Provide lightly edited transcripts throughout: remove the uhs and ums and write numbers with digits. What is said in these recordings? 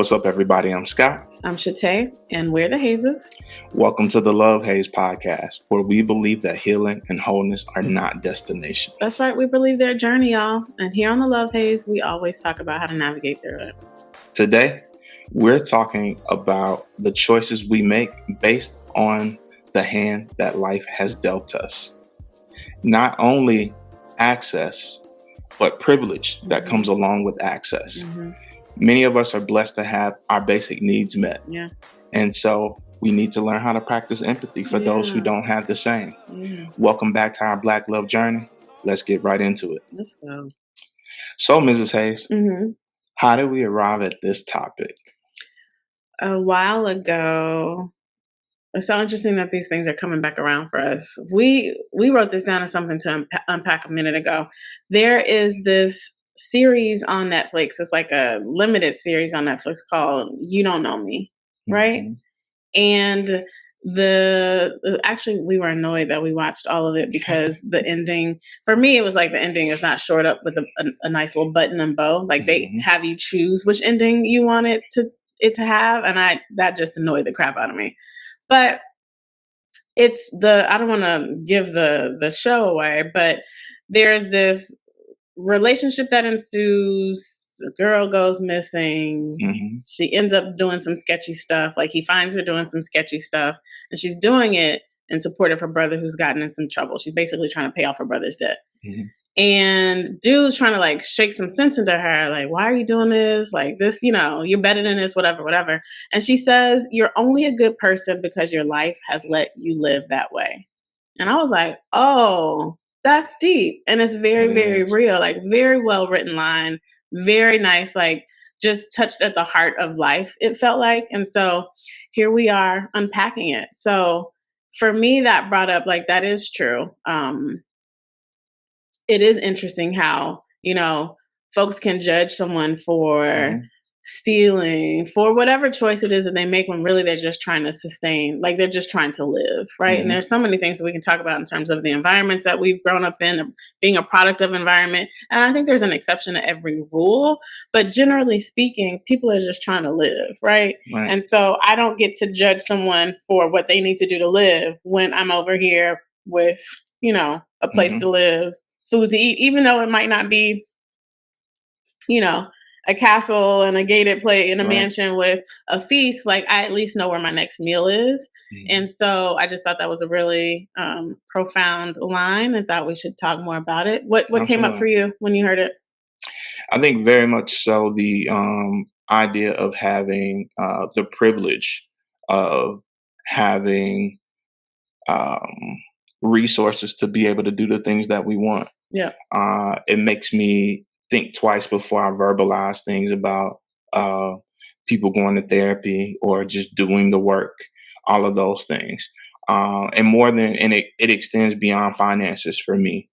What's up, everybody? I'm Scott. I'm Shatay, and we're the Hazes. Welcome to the Love Haze podcast, where we believe that healing and wholeness are not destinations. That's right. We believe their journey, y'all. And here on the Love Haze, we always talk about how to navigate through it. Today, we're talking about the choices we make based on the hand that life has dealt us. Not only access, but privilege that comes along with access. Many of us are blessed to have our basic needs met. Yeah. And so we need to learn how to practice empathy for those who don't have the same. Welcome back to our Black Love Journey. Let's get right into it. Let's go. So, Mrs. Hayes, how did we arrive at this topic? A while ago, it's so interesting that these things are coming back around for us. We wrote this down as something to unpack a minute ago. There is this series on Netflix. It's like a limited series on Netflix called You Don't Know Me, right? And actually we were annoyed that we watched all of it because the ending, for me, it was like the ending is not shored up with a nice little button and bow. Like they have you choose which ending you want it to have, and that just annoyed the crap out of me. But it's I don't want to give the show away, but there's this relationship that ensues. The girl goes missing. She ends up doing some sketchy stuff. Like he finds her doing some sketchy stuff, and she's doing it in support of her brother who's gotten in some trouble. She's basically trying to pay off her brother's debt. And dude's trying to like shake some sense into her. Like, why are you doing this? Like this, you're better than this, whatever. And she says, you're only a good person because your life has let you live that way. And I was like, oh, that's deep. And it's very, very real, like very well written line, very nice, like just touched at the heart of life, it felt like. And so here we are unpacking it. So for me, that brought up, like, that is true. It is interesting how, folks can judge someone for stealing, for whatever choice it is that they make when really they're just trying to sustain, like they're just trying to live, right? And there's so many things that we can talk about in terms of the environments that we've grown up in, being a product of environment. And I think there's an exception to every rule, but generally speaking, people are just trying to live, right? And so I don't get to judge someone for what they need to do to live when I'm over here with, a place to live, food to eat, even though it might not be, a castle and a gated place in a mansion with a feast. Like I at least know where my next meal is. And so I just thought that was a really profound line and thought we should talk more about it. What came up for you when you heard it? I think very much so the idea of having the privilege of having resources to be able to do the things that we want. Yeah. It makes me think twice before I verbalize things about people going to therapy or just doing the work, all of those things. And it extends beyond finances for me.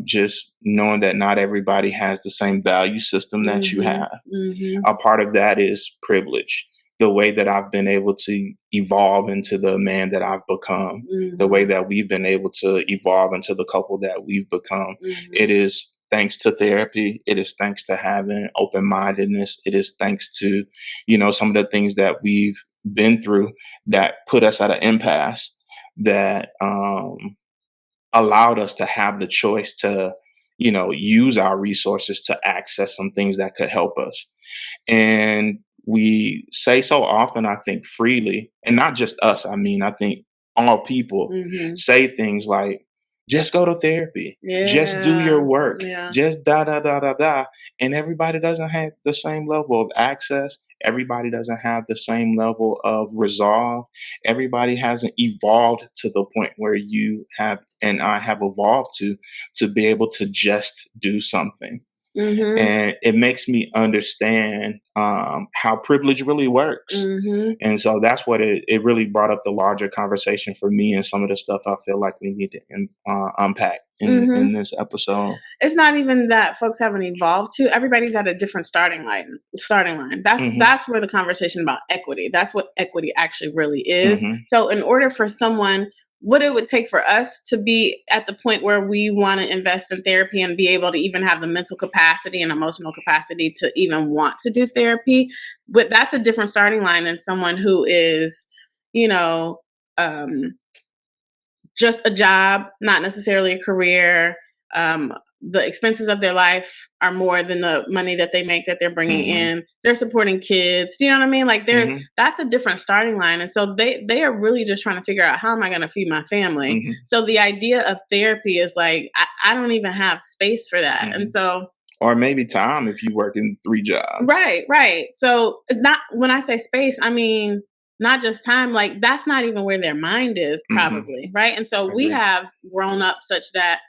Just knowing that not everybody has the same value system that you have. A part of that is privilege. The way that I've been able to evolve into the man that I've become, the way that we've been able to evolve into the couple that we've become. It is thanks to therapy. It is thanks to having open-mindedness. It is thanks to, some of the things that we've been through that put us at an impasse that allowed us to have the choice to, use our resources to access some things that could help us. And we say so often, I think, freely, and not just us. I mean, I think all people say things like, just go to therapy, just do your work, just da. And everybody doesn't have the same level of access. Everybody doesn't have the same level of resolve. Everybody hasn't evolved to the point where you have and I have evolved to be able to just do something. And it makes me understand how privilege really works. And so that's what it really brought up the larger conversation for me and some of the stuff I feel like we need to unpack in this episode. It's not even that folks haven't evolved to. Everybody's at a different starting line. That's where the conversation about equity, that's what equity actually really is. So in order for someone what it would take for us to be at the point where we want to invest in therapy and be able to even have the mental capacity and emotional capacity to even want to do therapy. But that's a different starting line than someone who is, you know, um, just a job, not necessarily a career. The expenses of their life are more than the money that they make that they're bringing Hmm. in. They're supporting kids. Do you know what I mean? Like Hmm. that's a different starting line. And so they are really just trying to figure out, how am I going to feed my family? Hmm. So the idea of therapy is like, I don't even have space for that. Hmm. And so Or maybe time if you work in 3 jobs. right. So it's not, when I say space, I mean not just time, like that's not even where their mind is Hmm. probably, right? And so we Agree. have grown up such that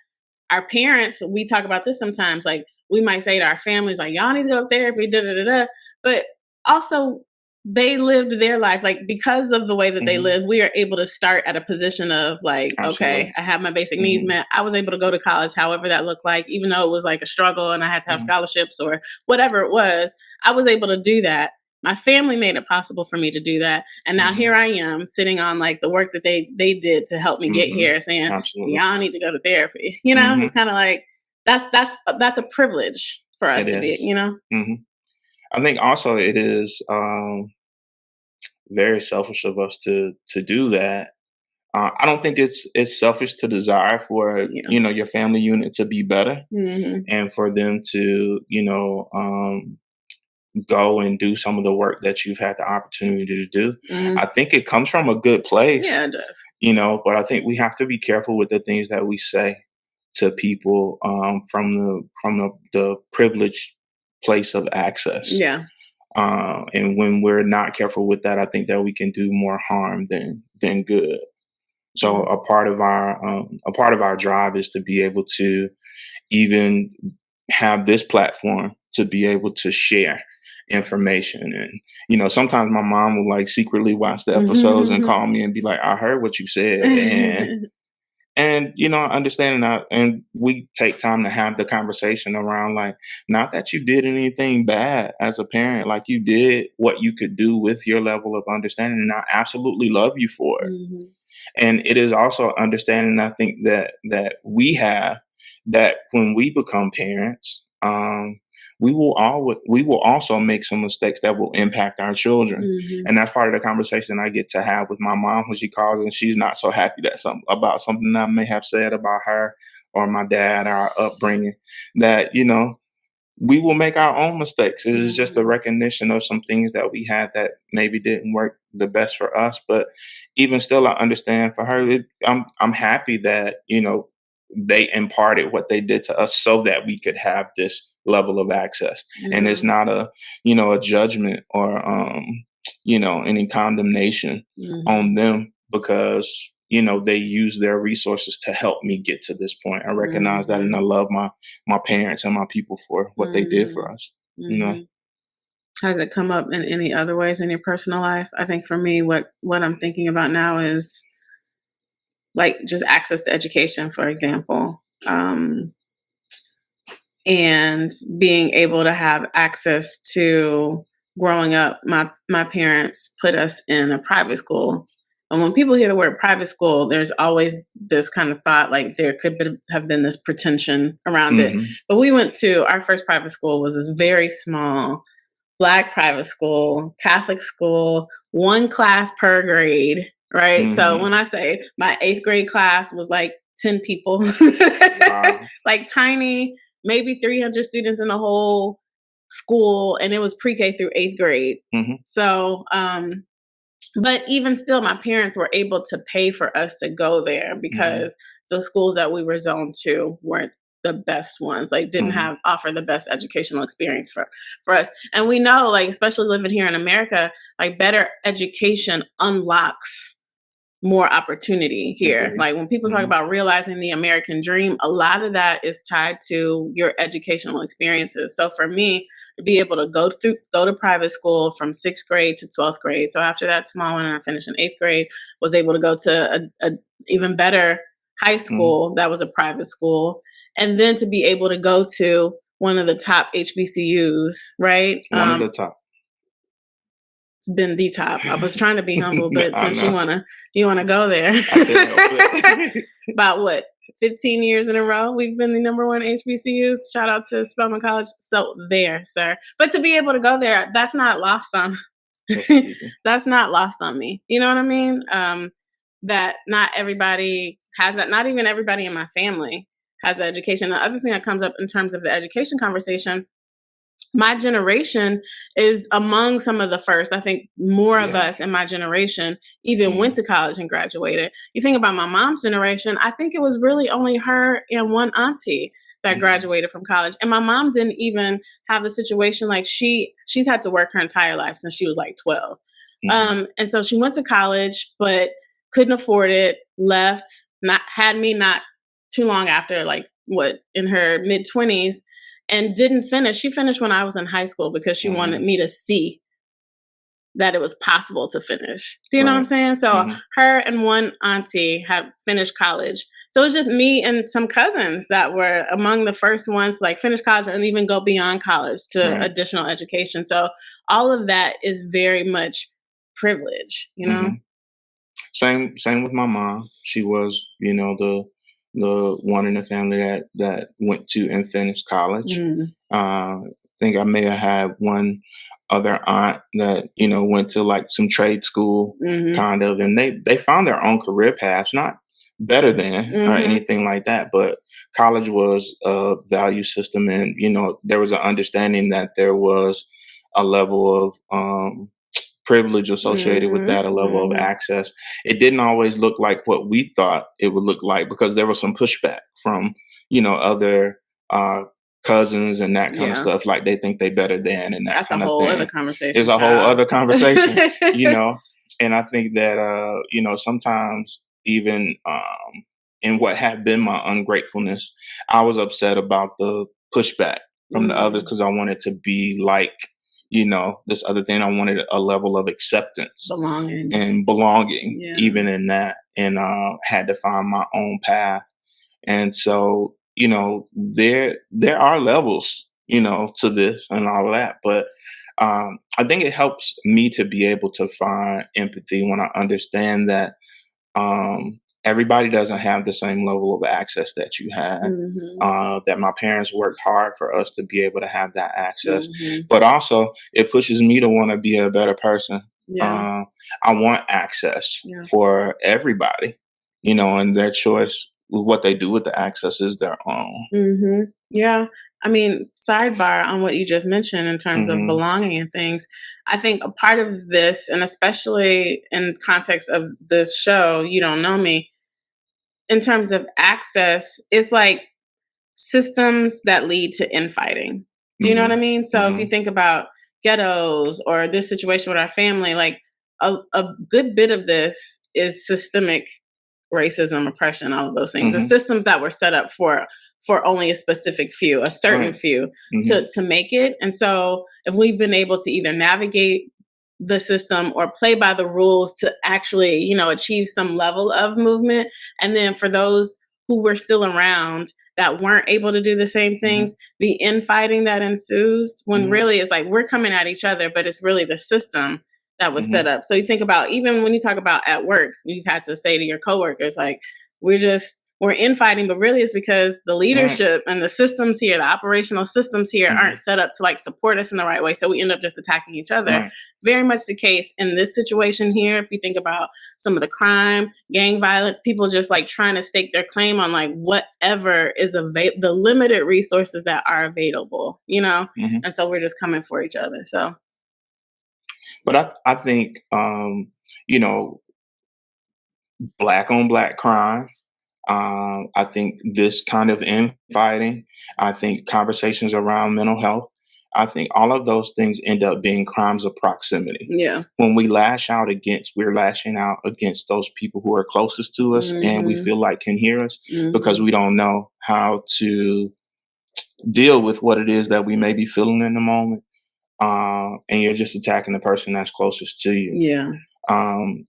our parents, we talk about this sometimes, like we might say to our families, like, y'all need to go to therapy, da da da da. But also they lived their life, like because of the way that they Hmm. lived, we are able to start at a position of like, okay, Absolutely. I have my basic needs Hmm. met. I was able to go to college, however that looked like, even though it was like a struggle and I had to have Hmm. scholarships or whatever it was, I was able to do that. My family made it possible for me to do that. And now Hmm. here I am sitting on like the work that they did to help me get Hmm. here, saying, Absolutely. y'all need to go to therapy. You know, Hmm. it's kind of like that's a privilege for us It to be, is. you know? Hmm. I think also it is very selfish of us to do that. I don't think it's selfish to desire for Yeah. your family unit to be better Hmm. and for them to go and do some of the work that you've had the opportunity to do. Hmm. I think it comes from a good place, Yeah, it does. but I think we have to be careful with the things that we say to people from the privileged place of access. Yeah. And when we're not careful with that, I think that we can do more harm than good. So Mm-hmm. a part of our drive is to be able to even have this platform to be able to share information. And sometimes my mom will like secretly watch the episodes and call me and be like, I heard what you said. And understanding that, and we take time to have the conversation around, like, not that you did anything bad as a parent, like you did what you could do with your level of understanding, and I absolutely love you for it. Hmm. And it is also understanding, I think, that we have, that when we become parents, we will also make some mistakes that will impact our children. Hmm. And that's part of the conversation I get to have with my mom when she calls and she's not so happy that about something I may have said about her or my dad, our upbringing, that we will make our own mistakes. It is just a Hmm. recognition of some things that we had that maybe didn't work the best for us. But even still, I understand for her. I'm happy that they imparted what they did to us so that we could have this level of access. And Yeah. it's not a judgment or any condemnation Hmm. on them, because they use their resources to help me get to this point. I recognize that, and I Hmm. love my parents and my people for what they did Hmm. for us. Hmm. Has it come up in any other ways in your personal life? I think for me, what I'm thinking about now is like just access to education, for example. And being able to have access to, growing up, my parents put us in a private school. And when people hear the word private school, there's always this kind of thought like there could have been this pretension around it. Hmm. But we went to, our first private school was this very small Black private school, Catholic school, one class per grade, right? So Hmm. when I say my eighth grade class was like 10 people, Wow. like tiny, maybe 300 students in the whole school, and it was pre K through eighth grade. Hmm. So, but even still, my parents were able to pay for us to go there Hmm. because the schools that we were zoned to weren't the best ones, like didn't Hmm. have offer the best educational experience for us. And we know, like, especially living here in America, like better education unlocks more opportunity here. Agree. Like when people talk Hmm. about realizing the American dream, a lot of that is tied to your educational experiences. So for me, to be able to go to private school from 6th grade to 12th grade. So after that small one, and I finished in 8th grade, was able to go to a even better high Hmm. school that was a private school, and then to be able to go to one of the top HBCUs, right? One of the top. been the top. I was trying to be humble, but I since know. you wanna go there, I can't help it. about what 15 years in a row we've been the number one HBCU. Shout out to Spelman College. So there, sir. But to be able to go there, that's not lost on That's key. that's not lost on me. You know what I mean? That not everybody has that. Not even everybody in my family has the education. The other thing that comes up in terms of the education conversation, my generation is among some of the first. I think more of Yeah. us in my generation even went Mhm. to college and graduated. You think about my mom's generation, I think it was really only her and one auntie that Mhm. graduated from college. And my mom didn't even have the situation like she's had to work her entire life since she was like 12. Mhm. And so she went to college but couldn't afford it, left, not had me not too long after, like what, in her mid 20s, and didn't finish. She finished when I was in high school because she wanted Mhm. me to see that it was possible to finish. Do you know what I'm Right. saying? So Mhm. her and one auntie have finished college. So it was just me and some cousins that were among the first ones to like finish college and even go beyond college to Right. additional education. So all of that is very much privilege, you know? Mhm. Same with my mom. She was, the one in the family that went to and finished college. Mm, I think I may have had one other aunt that went to like some trade school mhm, kind of, and they found their own career paths, not better than or mhm. anything like that, but college was a value system, and there was an understanding that there was a level of privilege associated with Mhm, that, a level of mhm. access. It didn't always look like what we thought it would look like because there was some pushback from, other uh, cousins and that kind of Yeah, stuff. Like they think they better than and that that's a kind of whole other thing. Is conversation, a whole child. other conversation, you know. And I think that sometimes even in what had been my ungratefulness, I was upset about the pushback from the others Mm, because I wanted to be like this other thing. I wanted a level of acceptance belonging. and belonging, Yeah. even in that, and had to find my own path. And so, there are levels, to this and all of that. But I think it helps me to be able to find empathy when I understand that everybody doesn't have the same level of access that you had. Mhm, That my parents worked hard for us to be able to have that access, mhm. but also it pushes me to want to be a better person. Yeah, Uh, I want access yeah. for everybody, and their choice with what they do with the access is their own. Yeah. I mean, sidebar on what you just mentioned in terms of Hmm. belonging and things. I think a part of this, and especially in context of this show, You Don't Know Me, in terms of access, is like systems that lead to infighting. Do you know what I Hmm. mean? So if you Hmm. think about ghettos or this situation with our family, like a good bit of this is systemic racism, oppression, all of those things. The Hmm. systems that were set up for only a specific few, a certain Right. few, Hmm. to make it. And so if we've been able to either navigate the system or play by the rules to actually, achieve some level of movement, and then for those who were still around that weren't able to do the same Hmm. things, the infighting that ensues when Hmm. really it's like we're coming at each other, but it's really the system that was set Hmm. up. So you think about even when you talk about at work, you've had to say to your coworkers, like, we're infighting, but really it's because the Right. leadership and the systems here, the operational systems here Hmm. aren't set up to like support us in the right way. So we end up just attacking each other. Right. Very much the case in this situation here. If you think about some of the crime, gang violence, people just like trying to stake their claim on like whatever is the limited resources that are available. Hmm. And so we're just coming for each other. So But I think you know black on black crime. I think this kind of infighting, I think conversations around mental health, I think all of those things end up being crimes of proximity. yeah. When we're lashing out against those people who are closest to us and we Mhm. feel like can hear us because Mhm. we don't know how to deal with what it is that we may be feeling in the moment. And you're just attacking the person that's closest to you. Yeah. Um,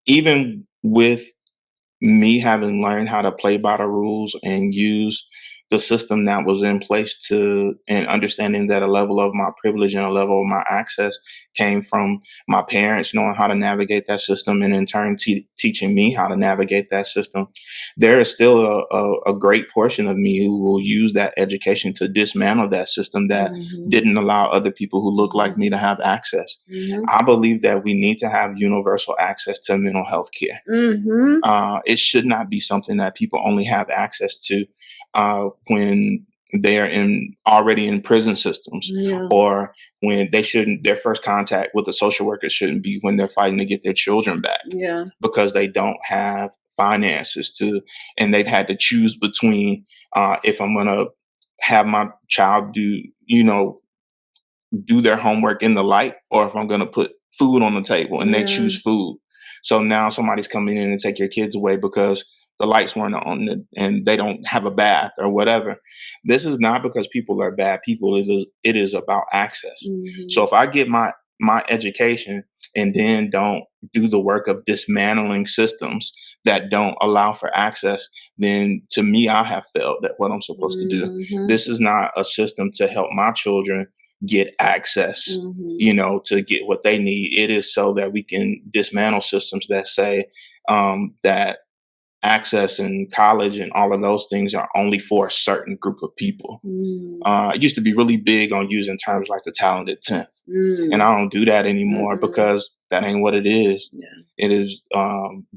Even with me having learned how to play by the rules and use the system that was in place to, and understanding that a level of my privilege and a level of my access came from my parents knowing how to navigate that system, and in turn teaching me how to navigate that system. There is still a great portion of me who will use that education to dismantle that system that Mhm. didn't allow other people who look like Mhm. me to have access. Mhm. I believe that we need to have universal access to mental health care. Mhm. It should not be something that people only have access to when they're in already in prison systems, Yeah. or when they shouldn't. Their first contact with the social worker shouldn't be when they're fighting to get their children back, Yeah. because they don't have finances to, and they've had to choose between if I'm going to have my child do their homework in the light, or if I'm going to put food on the table, and they Yeah. choose food. So now somebody's coming in and take your kids away because the lights weren't on and they don't have a bath or whatever. This is not because people are bad people. It is about access. Mhm. So if I get my education and then don't do the work of dismantling systems that don't allow for access, then to me, I have failed at what I'm supposed to do. Mhm. This is not a system to help my children get access, Mhm. to get what they need. It is so that we can dismantle systems that say that access in college and all of those things are only for a certain group of people. Mm. I used to be really big on using terms like the talented 10th, and Mm. I don't do that anymore Mm-mm. because that ain't what it is. Yeah. It is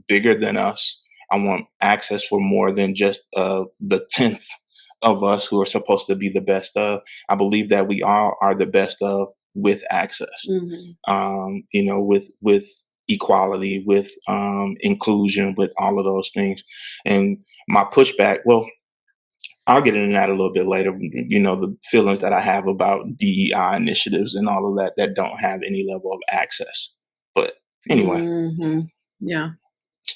bigger than us. I want access for more than just the 10th of us who are supposed to be the best of. I believe that we all are the best of with access, Mhm. with equality, with inclusion, with all of those things. And my pushback, well, I'll get into that a little bit later. The feelings that I have about DEI initiatives and all of that that don't have any level of access. But anyway, Mhm. Yeah.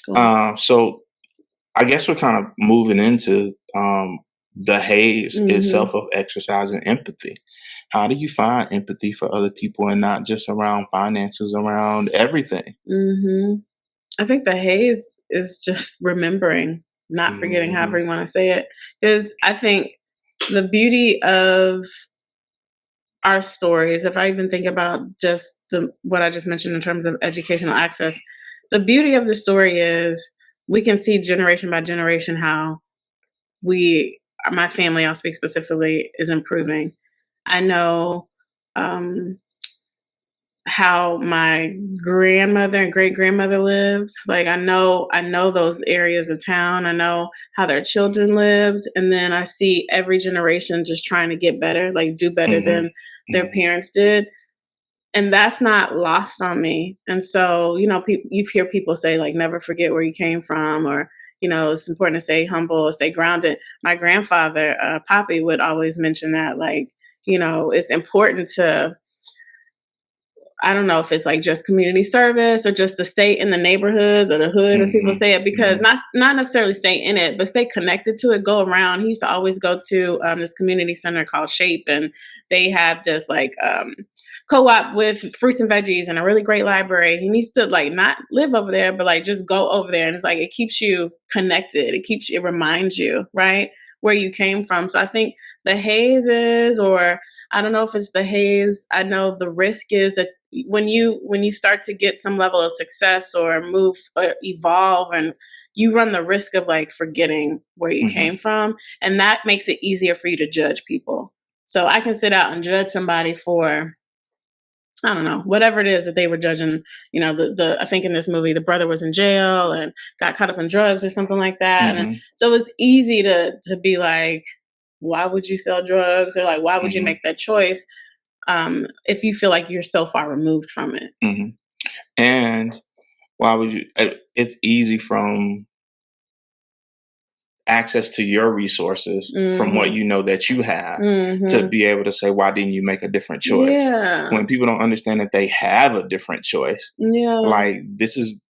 Cool. so I guess we're kind of moving into the haze Mhm. itself of exercising empathy. How do you find empathy for other people and not just around finances, around everything? Mhm. I think the haze is just remembering, not forgetting, however Hmm. you want to say it. Because I think the beauty of our stories, if I even think about just the what I just mentioned in terms of educational access, the beauty of the story is we can see generation by generation how we, my family, I'll speak specifically, is improving. I know um, how my grandmother and great grandmother lived. Like I know those areas of town. I know how their children lived, and then I see every generation just trying to get better, like do better Hmm. than their Hmm. parents did. And that's not lost on me. And so, you hear people say like never forget where you came from, or it's important to stay humble or stay grounded. My grandfather, Poppy, would always mention that, like, it's important to, I don't know if it's like just community service or just to stay in the neighborhoods or the hood, as people Hmm. say it, because Hmm. not necessarily stay in it, but stay connected to it. Go around. He used to always go to this community center called Shape, and they have this like co-op with fruits and veggies and a really great library. He needs to like not live over there, but like just go over there, and it's like it keeps you connected. It reminds you, right, where you came from. So I think the hazes, or I don't know if it's the haze. I know the risk is that when you start to get some level of success or move or evolve, and you run the risk of like forgetting where you Hmm. came from, and that makes it easier for you to judge people. So I can sit out and judge somebody for, I don't know, whatever it is that they were judging. The I think in this movie the brother was in jail and got caught up in drugs or something like that, and Hmm. so it's easy to be like, why would you sell drugs, or like why would you Hmm. make that choice, if you feel like you're so far removed from it. Hmm. And why would you? It's easy from access to your resources from what Mhm. you know that you have to Mhm. be able to say, why didn't you make a different choice? Yeah. When people don't understand that they have a different choice, Yeah. like this is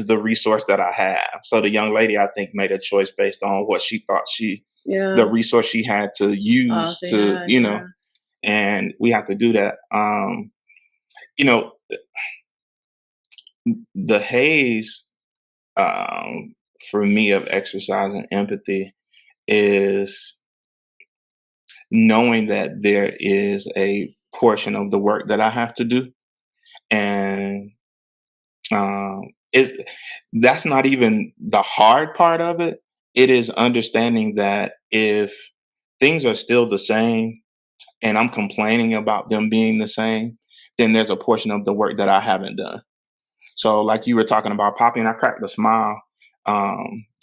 the resource that I have. So the young lady, I think, made a choice based on what she thought the Yeah. resource she had to Oh, use she to, had, yeah. and we have to do that. You know, the haze, um, for me, of exercising empathy is knowing that there is a portion of the work that I have to do, and um, it that's not even the hard part of it. It is understanding that if things are still the same and I'm complaining about them being the same, then there's a portion of the work that I haven't done. So, like you were talking about Poppy, and I cracked a smile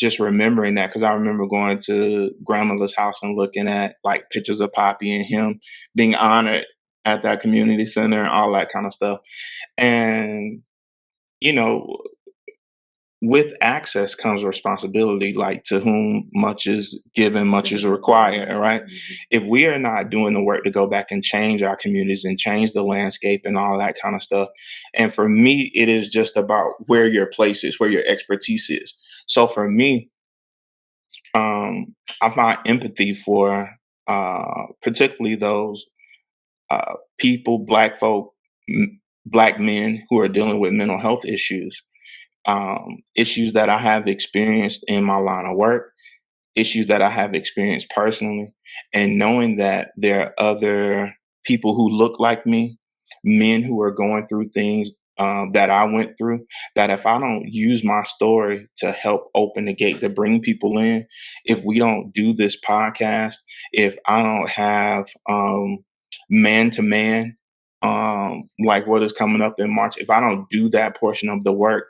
just remembering that because I remember going to grandmother's house and looking at like pictures of Poppy and him being honored at that community center and all that kind of stuff. And you know, with access comes responsibility, like to whom much is given, much is required, right? If we are not doing the work to go back and change our communities and change the landscape and all that kind of stuff, and for me, it is just about where your place is, where your expertise is. So for me, I find empathy for particularly those people, black folk, black men who are dealing with mental health issues, issues that I have experienced in my line of work, issues that I have experienced personally, and knowing that there are other people who look like me, men who are going through things that I went through, that if I don't use my story to help open the gate to bring people in, if we don't do this podcast, if I don't have man to man, like what is coming up in March, if I don't do that portion of the work,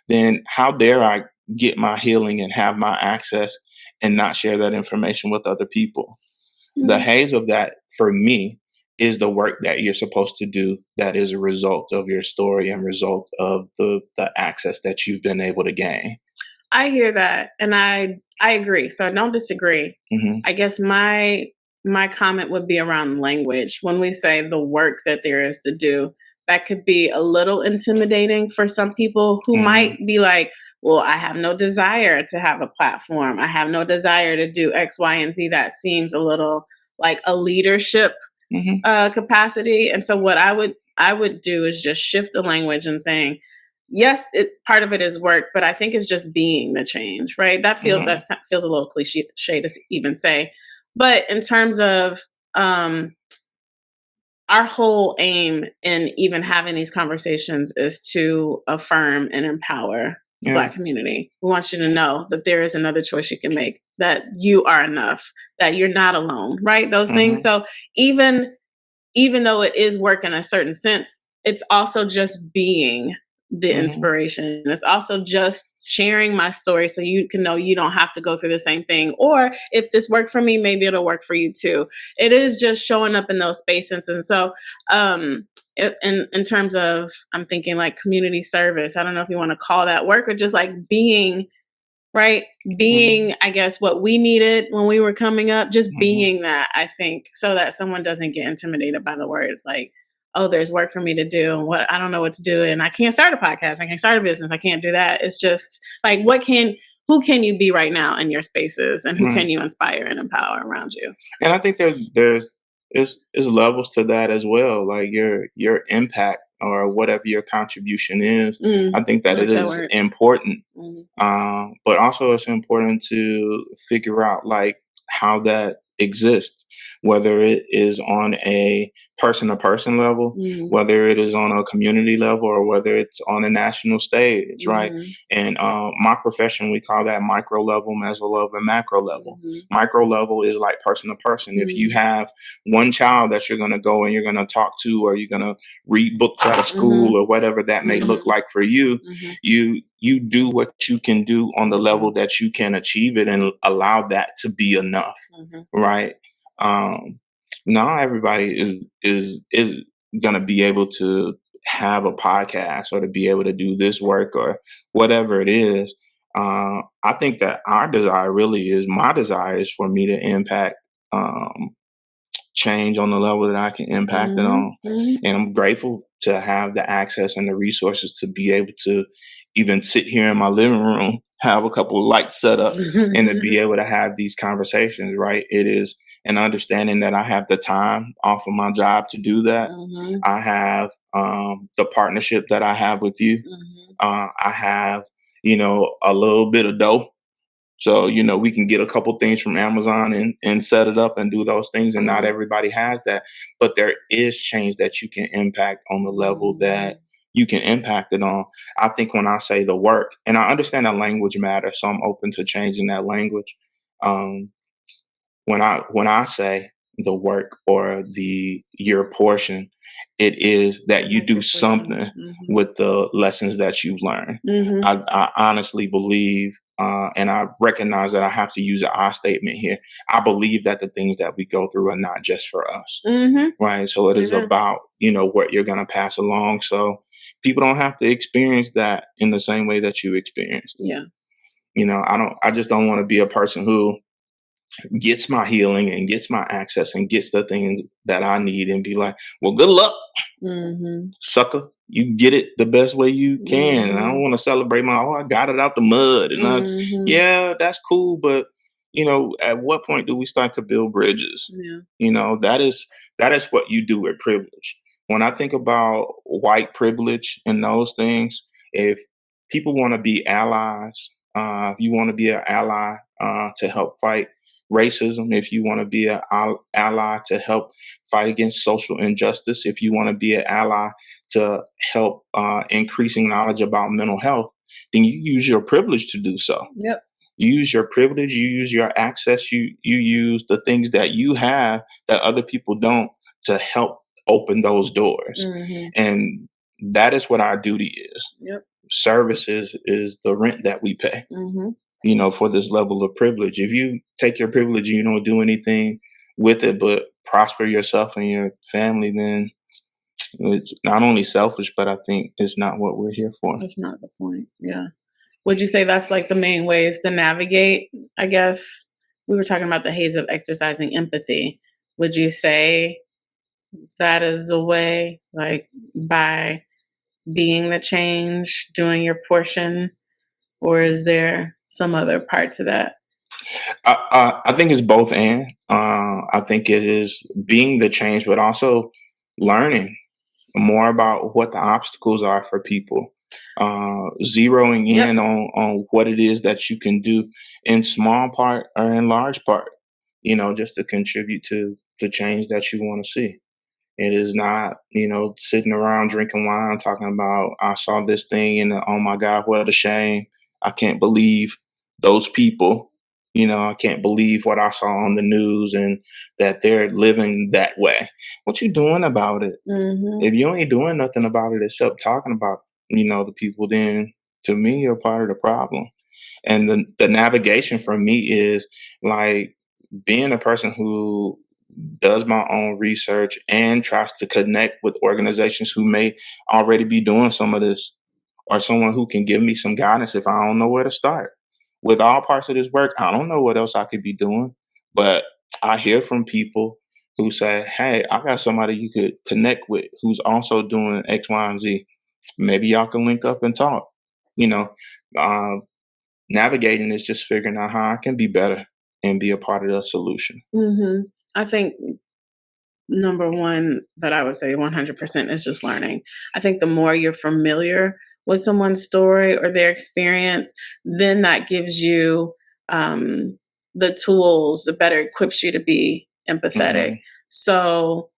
then how dare I get my healing and have my access and not share that information with other people? The Mm. haze of that for me is the work that you're supposed to do that is a result of your story and result of the access that you've been able to gain. I hear that, and I agree. So I don't disagree. Hmm. I guess my comment would be around language. When we say the work that there is to do, that could be a little intimidating for some people who might Hmm. be like, "Well, I have no desire to have a platform. I have no desire to do X, Y, and Z." That seems a little like a leadership Hmm. capacity. And so what I would do is just shift the language and saying, yes, it part of it is work, but I think it's just being the change, right? Hmm. Feels a little cliche to even say, but in terms of um, our whole aim in even having these conversations is to affirm and empower the Yeah. Black community. We want you to know that there is another choice you can make, that you are enough, that you're not alone, right? Those things. Hmm. So even even though it is work in a certain sense, it's also just being the Hmm. inspiration. It's also just sharing my story so you can know you don't have to go through the same thing. Or if this worked for me, maybe it'll work for you too. It is just showing up in those spaces. And so, in terms of, I'm thinking like community service. I don't know if you want to call that work or just like being right? Hmm. Being, I guess, what we needed when we were coming up, just Hmm. being that, I think, so that someone doesn't get intimidated by the word like, oh, there's work for me to do and what I don't know what to do. And I can't start a podcast. I can't start a business. I can't do that. It's just like, who can you be right now in your spaces and who can Hmm. you inspire and empower around you? And I think there's levels to that as well. Like your impact or whatever your contribution is. I think I that it like that is word. important. Mm, But also it's important to figure out like how that exists, whether it is on a person to person level, mm, whether it is on a community level, or whether it's on a national stage, right? mm, And my profession, we call that micro level, meso level, and macro level. mm, Micro level is like person to person. If you mm, have one child that you're going to go and you're going to talk to, or you're going to read books out of mm, school, or whatever that may look mm, like for you, mm, you do what you can do on the level mm, that you can achieve it and allow that to be enough, mm, right? um Not everybody is gonna be able to have a podcast or to be able to do this work or whatever it is. I think that our desire really is my desire is for me to impact um change on the level that I can impact it mm, on. mm, And I'm grateful to have the access and the resources to be able to even sit here in my living room, have a couple of lights set up, and to be mm. able to have these conversations, right? It is an understanding that I have the time off of my job to do that. Mhm, I have the partnership that I have with you. mhm, I have, a little bit of dough So, we can get a couple things from Amazon and set it up and do those things. And not Mhm. everybody has that. But there is change that you can impact on the level that Mhm. you can impact it on. I think when I say the work, and I understand that language matters, so I'm open to changing that language. Um, when I say the work or the your portion, it is that you Not do your portion. something Mhm. with the lessons that you've learned. Mhm. I honestly believe, and I recognize that I have to use an I statement here. I believe that the things that we go through are not just for us, Mhm. right? So it is Amen. about what you're going to pass along. So people don't have to experience that in the same way that you experienced it. Yeah. I just don't want to be a person who gets my healing and gets my access and gets the things that I need and be like, well, good luck, Mhm. sucker. You get it the best way you can. And I don't Mhm. want to celebrate I got it out the mud. Mhm. Yeah, that's cool. But, at what point do we start to build bridges? Yeah. That is what you do with privilege. When I think about white privilege and those things, if people want to be allies, if you want to be an ally to help fight racism, if you want to be an ally to help fight against social injustice, if you want to be an ally to help increasing knowledge about mental health, then you use your privilege to do so. Yep. You use your privilege, you use your access, you use the things that you have that other people don't to help open those doors. Mhm. And that is what our duty is. Yep. Services is the rent that we pay, Mhm. for this level of privilege. If you take your privilege and you don't do anything with it but prosper yourself and your family, then it's not only selfish, but I think it's not what we're here for. That's not the point. Yeah. Would you say that's like the main ways to navigate? I guess we were talking about the haze of exercising empathy. Would you say that is a way, like by being the change, doing your portion, or is there some other part to that? I think it's both, and I think it is being the change, but also learning more about what the obstacles are for people, zeroing Yep. in on what it is that you can do in small part or in large part, just to contribute to the change that you want to see. It is not, sitting around drinking wine talking about I saw this thing and oh my God, what a shame. I can't believe those people. I can't believe what I saw on the news and that they're living that way. What you doing about it? Mhm. If you ain't doing nothing about it except talking about, the people, then to me you're part of the problem. And the navigation for me is like being a person who does my own research and tries to connect with organizations who may already be doing some of this, or someone who can give me some guidance if I don't know where to start. With all parts of this work, I don't know what else I could be doing, but I hear from people who say, hey, I got somebody you could connect with who's also doing X, Y, and Z. Maybe y'all can link up and talk. You know, uh, Navigating is just figuring out how I can be better and be a part of the solution. Mhm. I think number one that I would say 100% is just learning. I think the more you're familiar with someone's story or their experience, then that gives you um, the tools, it better equips you to be empathetic. Hmm. So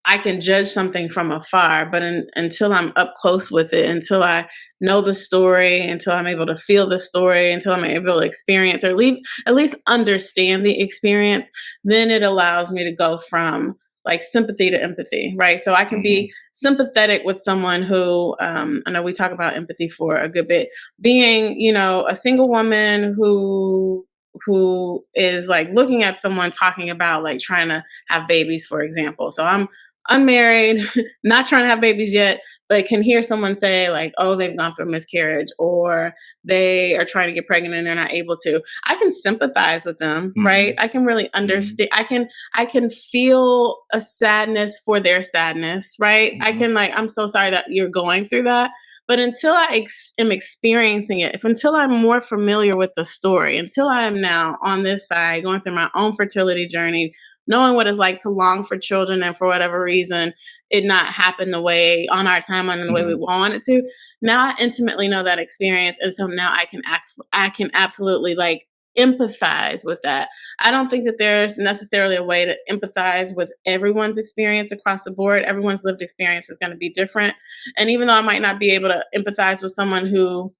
I can judge something from afar, but until I'm up close with it, until I know the story, until I'm able to feel the story, until I'm able to experience or at least understand the experience, then it allows me to go from like sympathy to empathy, right? So I can Hmm. be sympathetic with someone who, I know we talk about empathy for a good bit, being, a single woman who is like looking at someone talking about like trying to have babies, for example. So I'm unmarried, not trying to have babies yet, but can hear someone say like, "Oh, they've gone through a miscarriage," or they are trying to get pregnant and they're not able to. I can sympathize with them, right? Hmm. I can really Hmm. understand. I can feel a sadness for their sadness, right? I Hmm. can like, I'm so sorry that you're going through that. But until am experiencing it, if until I'm more familiar with the story, until I am now on this side going through my own fertility journey, knowing what it's like to long for children and for whatever reason it not happen the way on our timeline and the way we Hmm. want it to. Now I intimately know that experience, and so now I can absolutely like empathize with that. I don't think that there's necessarily a way to empathize with everyone's experience across the board. Everyone's lived experience is going to be different. And even though I might not be able to empathize with someone who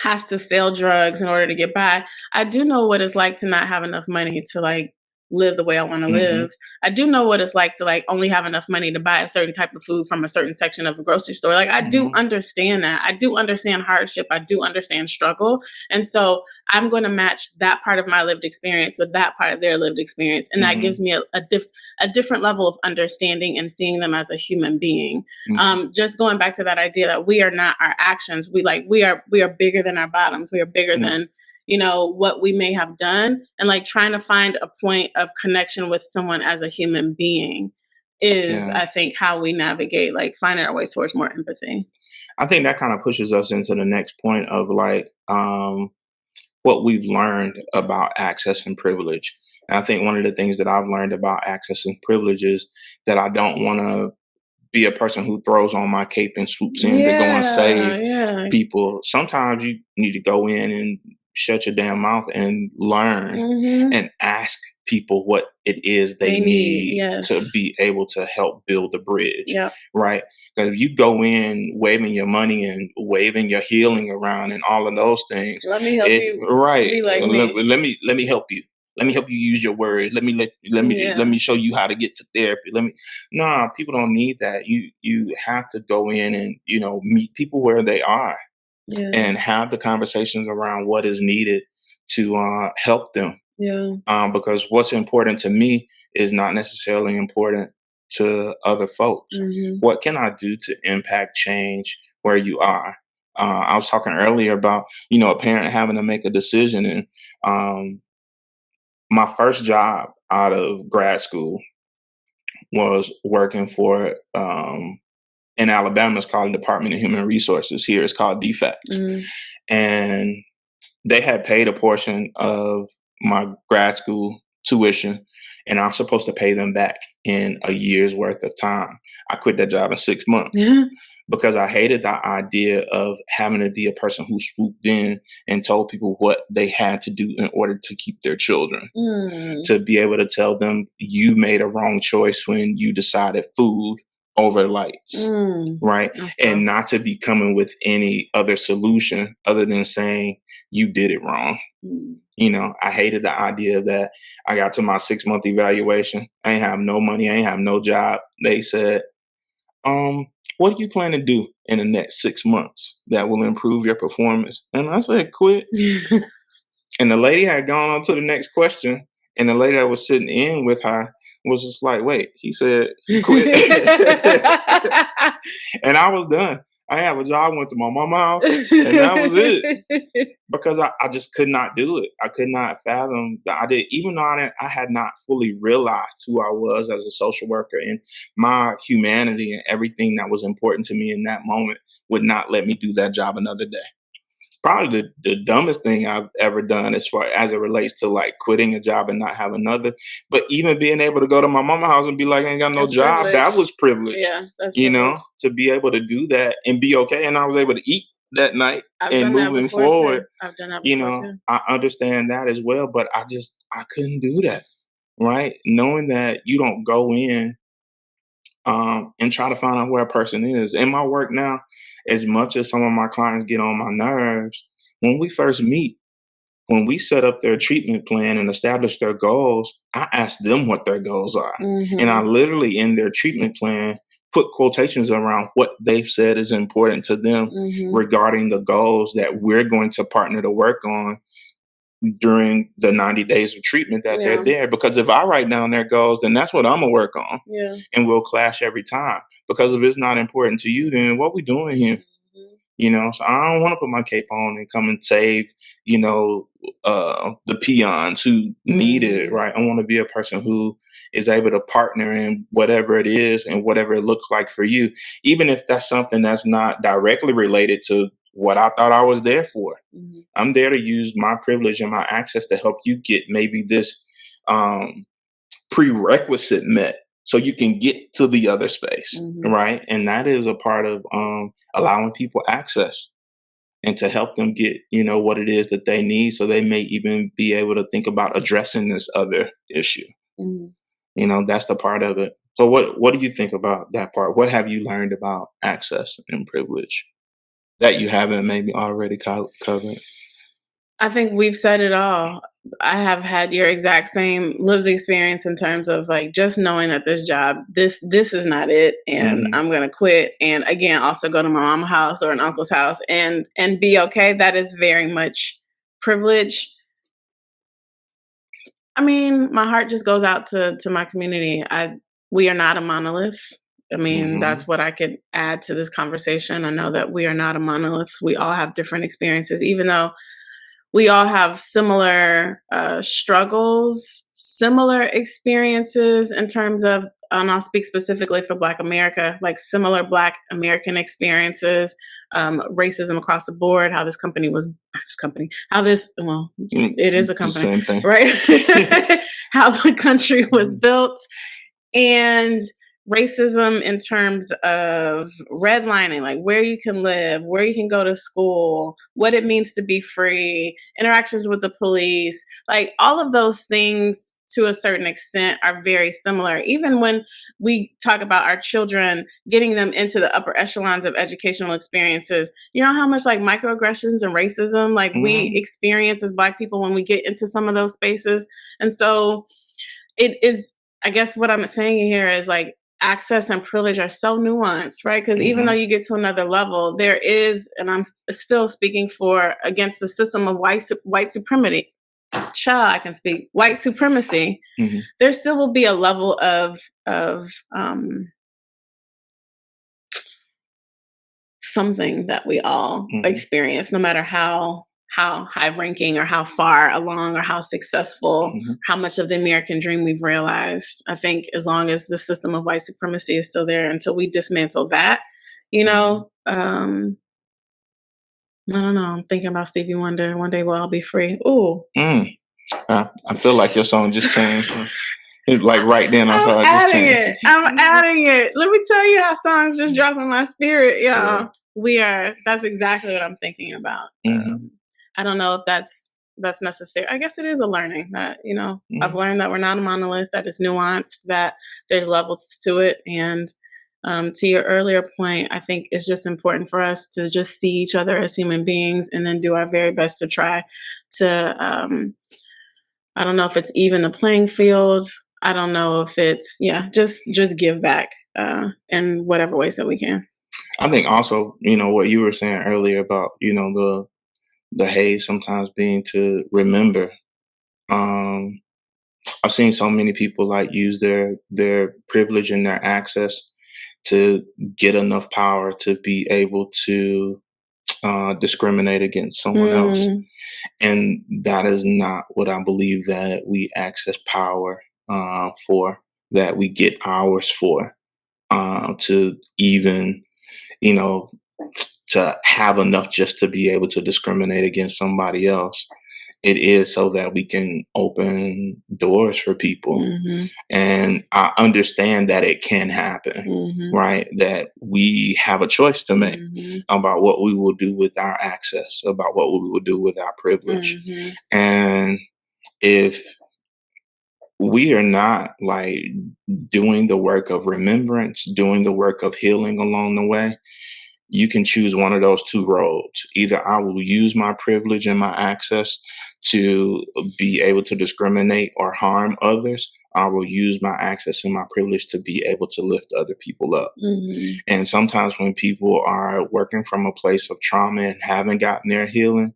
has to sell drugs in order to get by, I do know what it's like to not have enough money to like live the way I want to Hmm. live. I do know what it's like to like only have enough money to buy a certain type of food from a certain section of a grocery store. Like I do Hmm. understand that. I do understand hardship. I do understand struggle. And so I'm going to match that part of my lived experience with that part of their lived experience. And that gives Hmm. me a different level of understanding and seeing them as a human being. Hmm. Just going back to that idea that we are not our actions. We are bigger than our bottoms. We are bigger Yeah. than what we may have done, and like trying to find a point of connection with someone as a human being is, Yeah. I think, how we navigate like finding our way towards more empathy. I think that kind of pushes us into the next point of like what we've learned about access and privilege. And I think one of the things that I've learned about access and privilege is that I don't want to be a person who throws on my cape and swoops in to go and Yeah, save yeah. people. Sometimes you need to go in and shut your damn mouth and learn Hmm. and ask people what it is they They need, need to yes. be able to help build the bridge, Yep. right? Because if you go in waving your money and waving your healing around and all of those things, Let me help it you right. be like Let, me. let me help you. Let me help you use your words. Let Yeah. me show you how to get to therapy. Nah, people don't need that. You have to go in and meet people where they are Yeah. and have the conversations around what is needed to help them. Yeah. Because what's important to me is not necessarily important to other folks. Hmm. What can I do to impact change where you are? I was talking earlier about a parent having to make a decision, and my first job out of grad school was working for in Alabama. It's called the Department of Human Resources. Here it's called DFACS, Hmm. and they had paid a portion of my grad school tuition, and I was supposed to pay them back in a year's worth of time. I quit that job in 6 months because I hated the idea of having to be a person who swooped in and told people what they had to do in order to keep their children, Mm. to be able to tell them you made a wrong choice when you decided food over lights, Mm. right? That's And tough. not to be coming with any other solution other than saying you did it wrong. Mm. I hated the idea of that. I got to my 6 month evaluation. I ain't have no money. I ain't have no job. They said, um, what do you plan to do in the next 6 months that will improve your performance? And I said, quit. And the lady had gone on to the next question. And the lady that was sitting in with her was just like, wait, he said he quit. And I was done. I have a job, went to my mama house, and that was it. Because I just could not do it. I could not fathom the idea, even though I had not fully realized who I was as a social worker, and my humanity and everything that was important to me in that moment would not let me do that job another day. Probably the dumbest thing I've ever done as far as it relates to like quitting a job and not have another. But even being able to go to my mama house and be like, I ain't got no That's job, that privilege. was privilege, Yeah, that's privilege. to be able to do that and be okay. And I was able to eat that night I've and done that moving before too. forward, I've done that before too. I understand that as well. But I couldn't do that. Right. Knowing that you don't go in and try to find out where a person is. In my work now, as much as some of my clients get on my nerves, when we first meet, when we set up their treatment plan and establish their goals, I ask them what their goals are. And I Mhm. literally, in their treatment plan, put quotations around what they've said is important to them Mhm. regarding the goals that we're going to partner to work on during the 90 days of treatment that they're Yeah. there. Because if I write down their goals, then that's what I'm gonna work on. Yeah. And we'll clash every time. Because if it's not important to you, then what we doing here? Mhm. So I don't want to put my cape on and come and save, the peons who need it, Mhm. right? I want to be a person who is able to partner in whatever it is and whatever it looks like for you, even if that's something that's not directly related to what I thought I was there for. Mhm. I'm there to use my privilege and my access to help you get maybe this um, prerequisite met so you can get to the other space, Mhm. right? And that is a part of allowing people access. and to help them get, what it is that they need, so they may even be able to think about addressing this other issue. Mhm. That's the part of it. So what do you think about that part? What have you learned about access and privilege that you haven't maybe already covered? I think we've said it all. I have had your exact same lived experience in terms of like just knowing that this job, this is not it, and Hmm. I'm gonna quit. And again, also go to my mom's house or an uncle's house and be okay. That is very much privilege. I mean, my heart just goes out to my community. We are not a monolith. I mean, Hmm. that's what I could add to this conversation. I know that we are not a monolith. We all have different experiences, even though we all have similar struggles, similar experiences in terms of, and I'll speak specifically for Black America, like similar Black American experiences, racism across the board, how how this, well, it is a The company, same thing. right? How the country was Mhm. built, and racism in terms of redlining, like where you can live, where you can go to school, what it means to be free, interactions with the police, like all of those things to a certain extent are very similar. Even when we talk about our children, getting them into the upper echelons of educational experiences, you know how much like microaggressions and racism like we Mhm. experience as Black people when we get into some of those spaces. And so it is, I guess what I'm saying here is like access and privilege are so nuanced, right? Because even though Mhm. you get to another level, there is, and still speaking for against the system of white supremacy. Child, I can speak white supremacy. Mhm. There still will be a level of something that we all Mhm. experience, no matter how high ranking or how far along or how successful, Mhm. how much of the American dream we've realized. I think as long as the system of white supremacy is still there, until we dismantle that, you Mhm. know, I don't know. I'm thinking about Stevie Wonder. One day we'll all be free. Ooh. Mm. I feel like your song just changed. Huh? Like right then, I I'm saw it just adding change. it. I'm adding it. Let me tell you how songs just drop in my spirit, Yeah. y'all. That's exactly what I'm thinking about. Mhm. I don't know if that's necessary. I guess it is a learning that, I've Mhm. learned that we're not a monolith, that is nuanced, that there's levels to it. And to your earlier point, I think it's just important for us to just see each other as human beings and then do our very best to try to I don't know if it's even the playing field. I don't know if it's, yeah, just give back in whatever ways that we can. I think also, what you were saying earlier about, the haze sometimes being to remember. Um, I've seen so many people like use their privilege and their access to get enough power to be able to discriminate against someone else. Mm, And that is not what I believe that we access power for, that we get hours for, to even, you know, to have enough just to be able to discriminate against somebody else. It is so that we can open doors for people. mm-hmm, And I understand that it can happen, mm-hmm, right? That we have a choice to make mm-hmm, about what we will do with our access, about what we will do with our privilege. mm-hmm. And if we are not like doing the work of remembrance, doing the work of healing along the way, you can choose one of those two roads. Either I will use my privilege and my access to be able to discriminate or harm others. I will use my access and my privilege to be able to lift other people up. Mm-hmm. And sometimes when people are working from a place of trauma and haven't gotten their healing,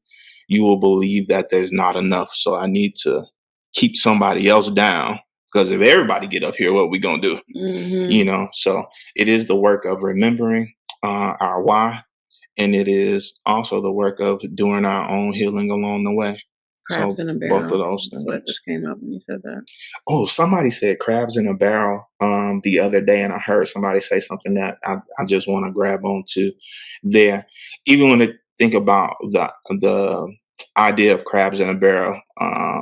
you will believe that there's not enough. So I need to keep somebody else down, because if everybody get up here, what we gonna do? Mm-hmm. So it is the work of remembering our why, and it is also the work of doing our own healing along the way. Crabs So in a both of barrel. those That's what things. just came up when you said that. Oh, somebody said crabs in a barrel the other day, and I heard somebody say something that I just want to grab onto there. Even when they think about the idea of crabs in a barrel,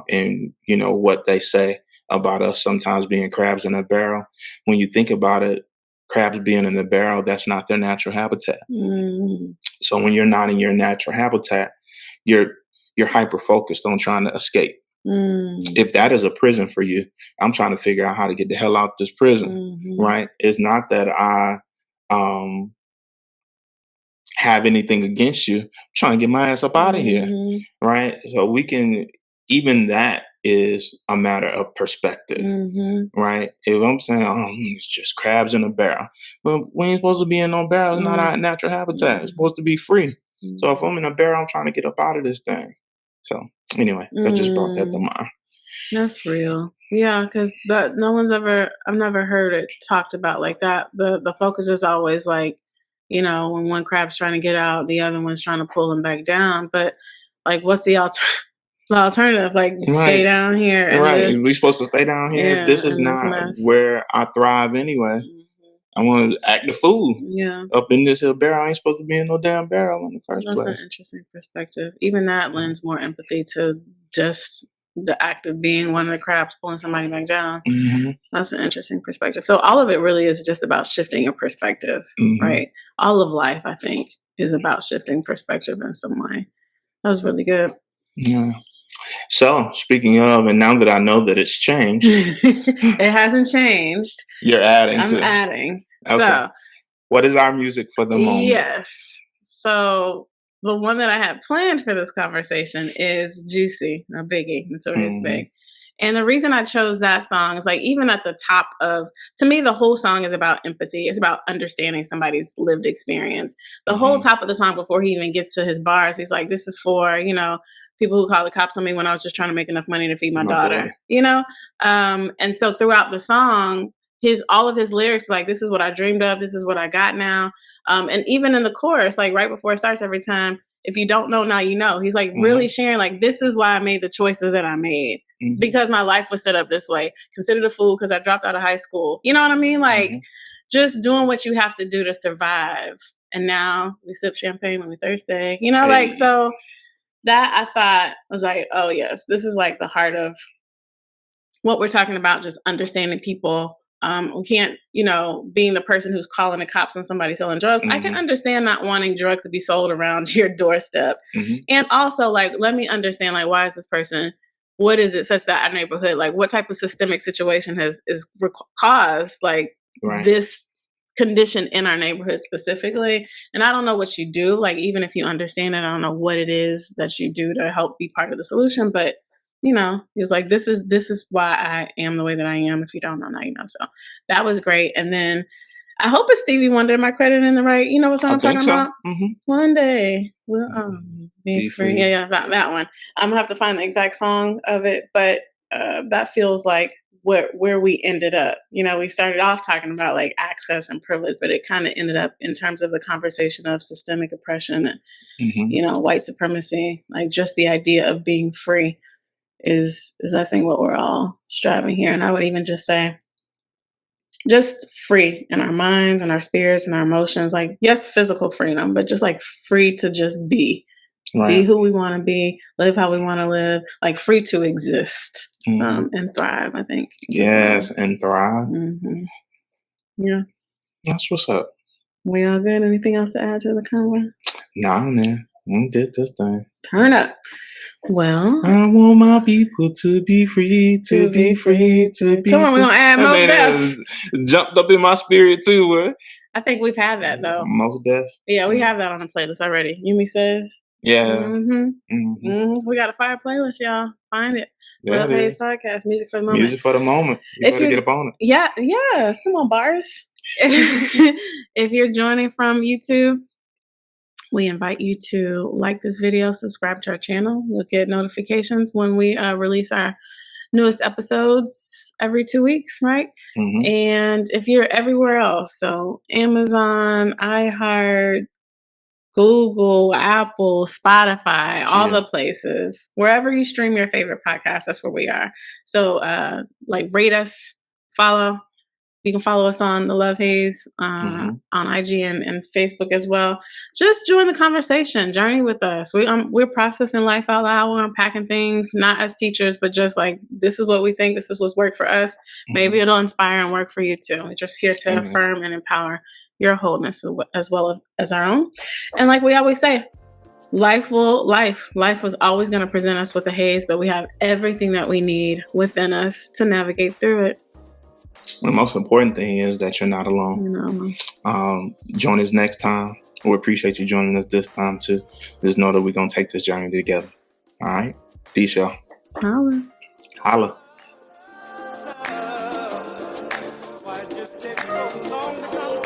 and what they say about us sometimes being crabs in a barrel, when you think about it, crabs being in the barrel, that's not their natural habitat. Mm. So when you're not in your natural habitat, you're hyper focused on trying to escape. Mm. If that is a prison for you, I'm trying to figure out how to get the hell out this prison. Mhm. Right? It's not that I have anything against you. I'm trying to get my ass up out of here. Mhm. Right? So we can, even that is a matter of perspective. Mhm. Right? If I'm saying, oh, it's just crabs in a barrel. Well, we ain't supposed to be in no barrel. It's not our natural habitat. It's supposed to be free. So if I'm in a barrel, I'm trying to get up out of this thing. So anyway, that just brought that to Mm. mind. That's real. Yeah, because I've never heard it talked about like that. The focus is always like, when one crab's trying to get out, the other one's trying to pull him back down. But like, what's the the alternative? Like, stay Right. down here and Right. this, We supposed to stay down here. yeah, This is and this not mess. where I thrive anyway. Mhm. I want to act the fool Yeah, up in this here barrel. I ain't supposed to be in no damn barrel in the first that's an place. interesting perspective. Even that lends more empathy to just the act of being one of the crabs pulling somebody back down. Mm-hmm. That's an interesting perspective. So all of it really is just about shifting your perspective, Mm-hmm. right? All of life, I think, is about shifting perspective in some way. That was really good. Yeah. So speaking of, and now that I know that it's changed, It hasn't changed. you're adding I'm to. adding. Okay. So What is our music for the moment? yes. So the one that I had planned for this conversation is Juicy, or Biggie, Notorious Mm-hmm. Big. And the reason I chose that song is like, even at the top of, to me, the whole song is about empathy. It's about understanding somebody's lived experience. The whole Mm-hmm. top of the song, before he even gets to his bars, he's like, this is for, people who call the cops on me when I was just trying to make enough money to feed my daughter. And so throughout the song, all of his lyrics, like, this is what I dreamed of, this is what I got now. And even in the chorus, like right before it starts every time, if you don't know, now you know. He's like really sharing, like, this is why I made the choices that I made. Mm-hmm. Because my life was set up this way. Considered a fool because I dropped out of high school. You know what I mean? Like, just doing what you have to do to survive. And now we sip champagne when we're thirsty. Like, so that I thought was like, oh yes, this is like the heart of what we're talking about, just understanding people. We can't, being the person who's calling the cops on somebody selling drugs. I can understand not wanting drugs to be sold around your doorstep. And also, like, let me understand, like, why is this person, what is it such that our neighborhood, like, what type of systemic situation is caused, like, this condition in our neighborhood specifically. And I don't know what you do, like, even if you understand it, I don't know what it is that you do to help be part of the solution, but he was like, this is why I am the way that I am. If you don't know, now you know. So that was great. And then I hope it's Stevie Wonder. Am I crediting the right? You know what song I'm talking about? One day we'll be free. Yeah, that one. I'm gonna have to find the exact song of it, but that feels like where we ended up. We started off talking about like access and privilege, but it kind of ended up in terms of the conversation of systemic oppression and white supremacy, like just the idea of being free is I think what we're all striving here. And I would even just say just free in our minds and our spirits and our emotions, like, yes, physical freedom, but just like free to just be who we want to be, live how we want to live, like free to exist and thrive, I think. Yes, and thrive. Yeah. That's what's up. We all good? Anything else to add to the convo? Nah, man. We did this thing. Turn up. Well, I want my people to be free, to be free, to be free. Come on, we're going to add Mos Def. Jumped up in my spirit too, huh? I think we've had that, though. Mos Def? Yeah, we have that on the playlist already. Yumi says. Yeah. We got a fire playlist, y'all. Find it. Yeah, Hayes Podcast, Music for the Moment. Music for the moment. You better get up on it. Yeah, yes. Come on, bars. If you're joining from YouTube, we invite you to like this video, subscribe to our channel. You'll get notifications when we release our newest episodes every 2 weeks, right? And if you're everywhere else, so Amazon, iHeart, Google, Apple, Spotify, all the places, wherever you stream your favorite podcast, that's where we are. So like rate us, follow, You can follow us on the Love Haze Hmm. on IG and Facebook as well. Just join the conversation, journey with us. We're processing life out loud. We're unpacking things, not as teachers, but just like this is what we think. This is what's worked for us. Maybe Hmm. it'll inspire and work for you too. We're just here to Amen. affirm and empower your wholeness as well as our own. And like we always say, life was always going to present us with a haze, but we have everything that we need within us to navigate through it. The most important thing is that you're not alone. You know. Join us next time. We appreciate you joining us this time too. Just know that we're gonna take this journey together. All right. Peace, y'all. Holla. Holla. Why'd you take so long to come